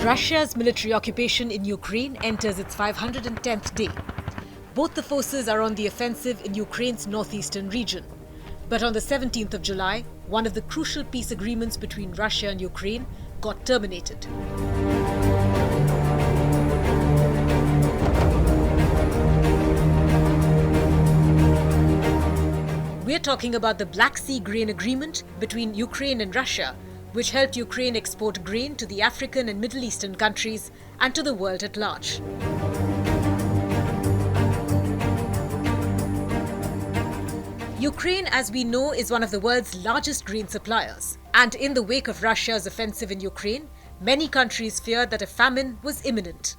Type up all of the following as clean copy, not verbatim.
Russia's military occupation in Ukraine enters its 510th day. Both the forces are on the offensive in Ukraine's northeastern region. But on the 17th of July, one of the crucial peace agreements between Russia and Ukraine got terminated. We're talking about the Black Sea Grain Agreement between Ukraine and Russia, which helped Ukraine export grain to the African and Middle Eastern countries and to the world at large. Ukraine, as we know, is one of the world's largest grain suppliers. And in the wake of Russia's offensive in Ukraine, many countries feared that a famine was imminent.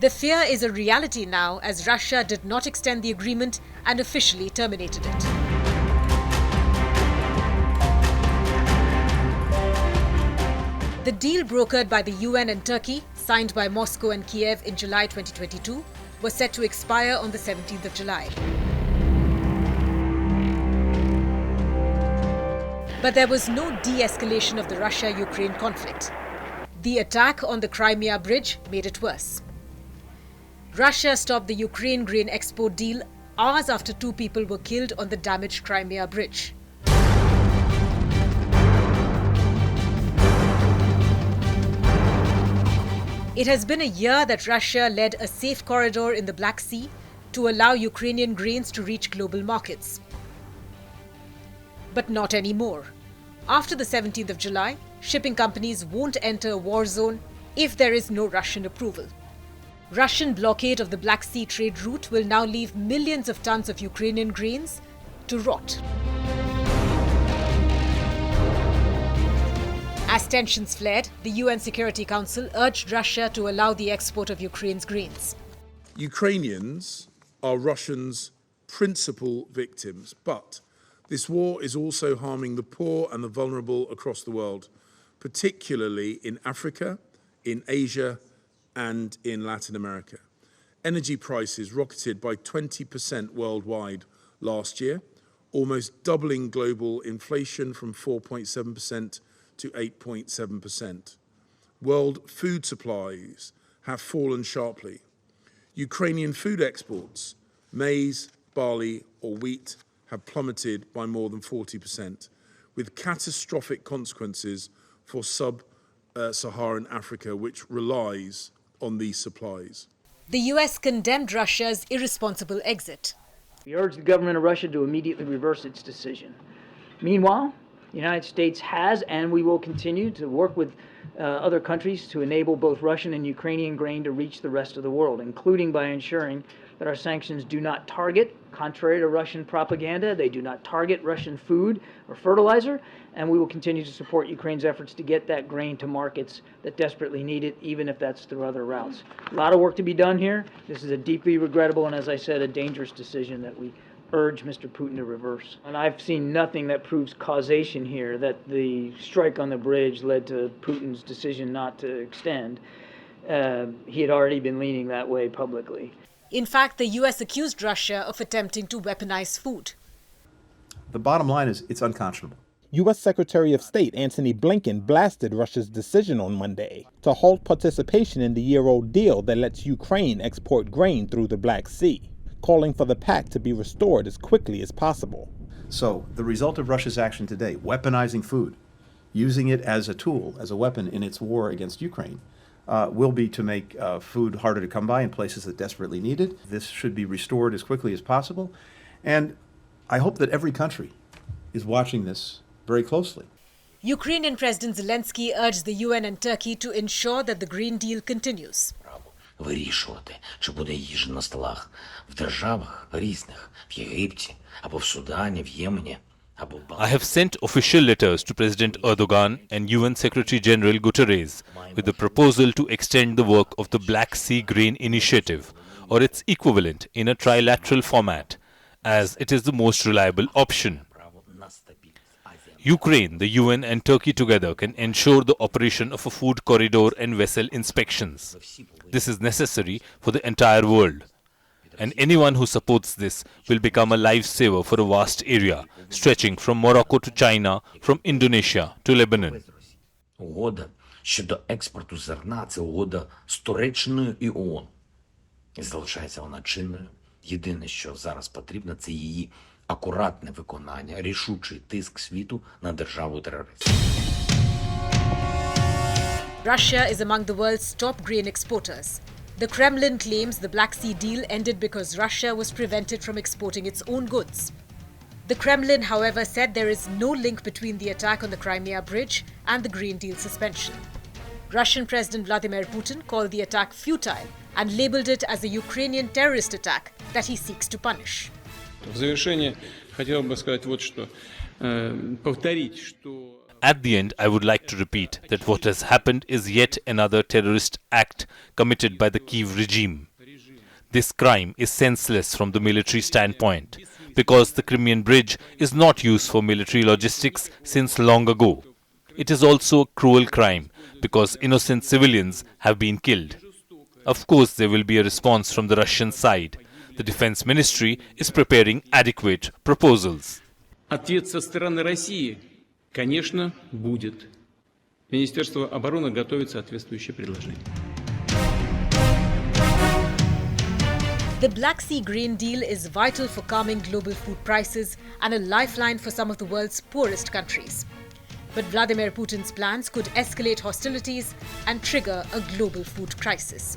The fear is a reality now, as Russia did not extend the agreement and officially terminated it. The deal brokered by the UN and Turkey, signed by Moscow and Kiev in July 2022, was set to expire on the 17th of July. But there was no de-escalation of the Russia-Ukraine conflict. The attack on the Crimea bridge made it worse. Russia stopped the Ukraine grain export deal hours after 2 people were killed on the damaged Crimea bridge. It has been a year that Russia led a safe corridor in the Black Sea to allow Ukrainian grains to reach global markets. But not anymore. After the 17th of July, shipping companies won't enter a war zone if there is no Russian approval. Russian blockade of the Black Sea trade route will now leave millions of tons of Ukrainian grains to rot. As tensions flared, the UN Security Council urged Russia to allow the export of Ukraine's grains. Ukrainians are Russians' principal victims, but this war is also harming the poor and the vulnerable across the world, particularly in Africa, in Asia, and in Latin America. Energy prices rocketed by 20% worldwide last year, almost doubling global inflation from 4.7% to 8.7%. World food supplies have fallen sharply. Ukrainian food exports, maize, barley or wheat, have plummeted by more than 40%, with catastrophic consequences for sub-Saharan Africa, which relies on these supplies. The US condemned Russia's irresponsible exit. We urge the government of Russia to immediately reverse its decision. Meanwhile, the United States has and we will continue to work with other countries to enable both Russian and Ukrainian grain to reach the rest of the world, including by ensuring that our sanctions do not target, contrary to Russian propaganda, they do not target Russian food or fertilizer, and we will continue to support Ukraine's efforts to get that grain to markets that desperately need it, even if that's through other routes. A lot of work to be done here. This is a deeply regrettable and, as I said, a dangerous decision that we urge Mr. Putin to reverse. And I've seen nothing that proves causation here, that the strike on the bridge led to Putin's decision not to extend. He had already been leaning that way publicly. In fact, the US accused Russia of attempting to weaponize food. The bottom line is it's unconscionable. U.S. Secretary of State Antony Blinken blasted Russia's decision on Monday to halt participation in the year-old deal that lets Ukraine export grain through the Black Sea, calling for the pact to be restored as quickly as possible. So the result of Russia's action today, weaponizing food, using it as a tool, as a weapon in its war against Ukraine, will be to make food harder to come by in places that desperately need it. This should be restored as quickly as possible. And I hope that every country is watching this very closely. Ukrainian President Zelensky urged the UN and Turkey to ensure that the grain deal continues. Вирішувати, чи буде їжа на столах в державах різних, в Єгипті, або в Судані, в Ємені, або в I have sent official letters to President Erdogan and UN Secretary General Guterres with the proposal to extend the work of the Black Sea Grain Initiative, or its equivalent, in a trilateral format, as it is the most reliable option. Ukraine, the UN and Turkey together can ensure the operation of a food corridor and vessel inspections. This is necessary for the entire world. And anyone who supports this will become a lifesaver for a vast area, stretching from Morocco to China, from Indonesia to Lebanon. угода щодо експорту зерна – це угода з Туреччиною і ООН. І залишається вона чинною. Єдине, що зараз потрібно, це її акуратне виконання, рішучий тиск світу на державу-терориста. Russia is among the world's top grain exporters. The Kremlin claims the Black Sea deal ended because Russia was prevented from exporting its own goods. The Kremlin, however, said there is no link between the attack on the Crimea bridge and the grain deal suspension. Russian President Vladimir Putin called the attack futile and labeled it as a Ukrainian terrorist attack that he seeks to punish. В завершение хотел бы сказать вот что. Повторить, что... At the end, I would like to repeat that what has happened is yet another terrorist act committed by the Kyiv regime. This crime is senseless from the military standpoint, because the Crimean bridge is not used for military logistics since long ago. It is also a cruel crime, because innocent civilians have been killed. Of course, there will be a response from the Russian side. The Defense Ministry is preparing adequate proposals. Ответ со стороны России, конечно, будет. Министерство обороны готовит соответствующее предложение. The Black Sea grain deal is vital for calming global food prices and a lifeline for some of the world's poorest countries. But Vladimir Putin's plans could escalate hostilities and trigger a global food crisis.